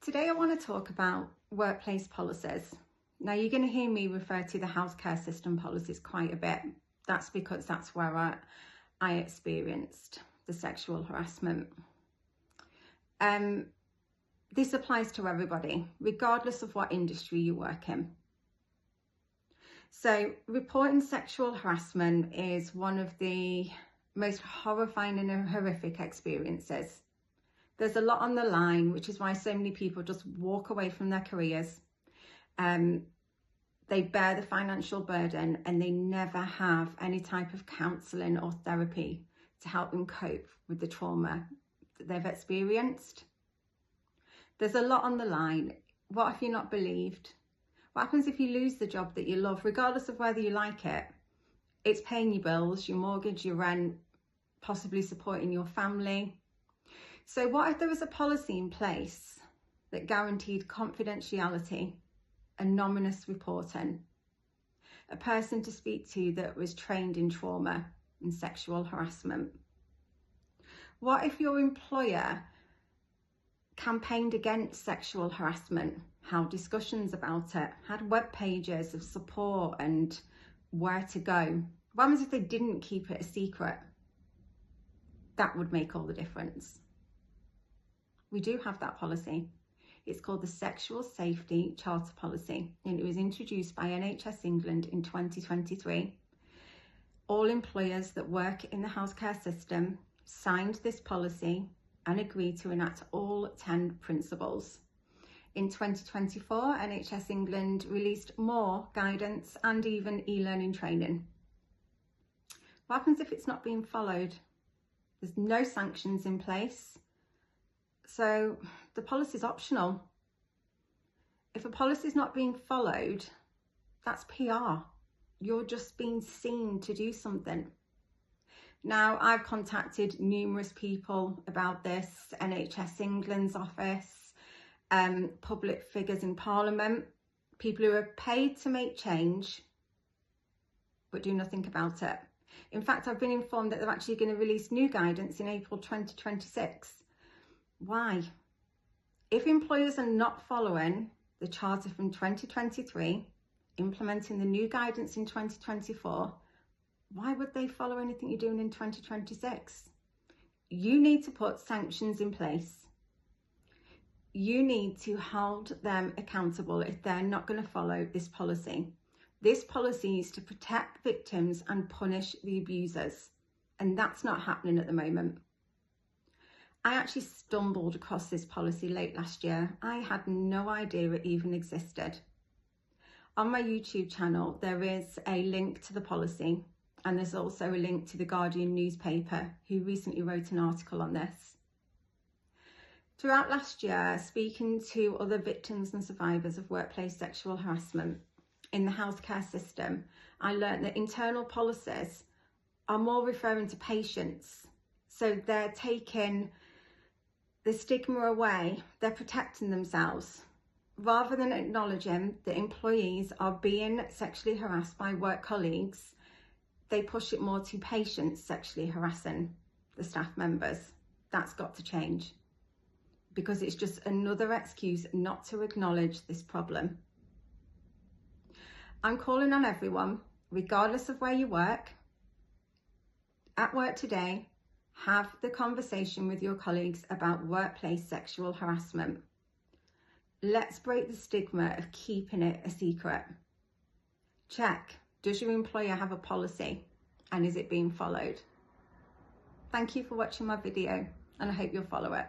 Today I want to talk about workplace policies. Now you're going to hear me refer to the healthcare system policies quite a bit. That's because that's where I experienced the sexual harassment. This applies to everybody, regardless of what industry you work in. So reporting sexual harassment is one of the most horrifying and horrific experiences. There's a lot on the line, which is why so many people just walk away from their careers. They bear the financial burden and they never have any type of counselling or therapy to help them cope with the trauma that they've experienced. There's a lot on the line. What if you're not believed? What happens if you lose the job that you love, regardless of whether you like it? It's paying your bills, your mortgage, your rent, possibly supporting your family. So what if there was a policy in place that guaranteed confidentiality, anonymous reporting, a person to speak to that was trained in trauma and sexual harassment? What if your employer campaigned against sexual harassment, held discussions about it, had web pages of support and where to go? What happens if they didn't keep it a secret? That would make all the difference. We do have that policy. It's called the Sexual Safety Charter Policy, and it was introduced by NHS England in 2023. All employers that work in the healthcare system signed this policy and agreed to enact all 10 principles. In 2024, NHS England released more guidance and even e-learning training. What happens if it's not being followed? There's no sanctions in place. So the policy is optional. If a policy is not being followed, that's PR. You're just being seen to do something. Now, I've contacted numerous people about this, NHS England's office, public figures in Parliament, people who are paid to make change, but do nothing about it. In fact, I've been informed that they're actually going to release new guidance in April 2026. Why? If employers are not following the charter from 2023, implementing the new guidance in 2024, why would they follow anything you're doing in 2026? You need to put sanctions in place. You need to hold them accountable if they're not going to follow this policy. This policy is to protect victims and punish the abusers, and that's not happening at the moment. I actually stumbled across this policy late last year. I had no idea it even existed. On my YouTube channel, there is a link to the policy, and there's also a link to the Guardian newspaper, who recently wrote an article on this. Throughout last year, speaking to other victims and survivors of workplace sexual harassment in the healthcare system, I learned that internal policies are more referring to patients. So they're taking the stigma away, they're protecting themselves. Rather than acknowledging that employees are being sexually harassed by work colleagues, they push it more to patients sexually harassing the staff members. That's got to change, because it's just another excuse not to acknowledge this problem. I'm calling on everyone, regardless of where you work, at work today, have the conversation with your colleagues about workplace sexual harassment. Let's break the stigma of keeping it a secret. Check, does your employer have a policy, and is it being followed? Thank you for watching my video, and I hope you'll follow it.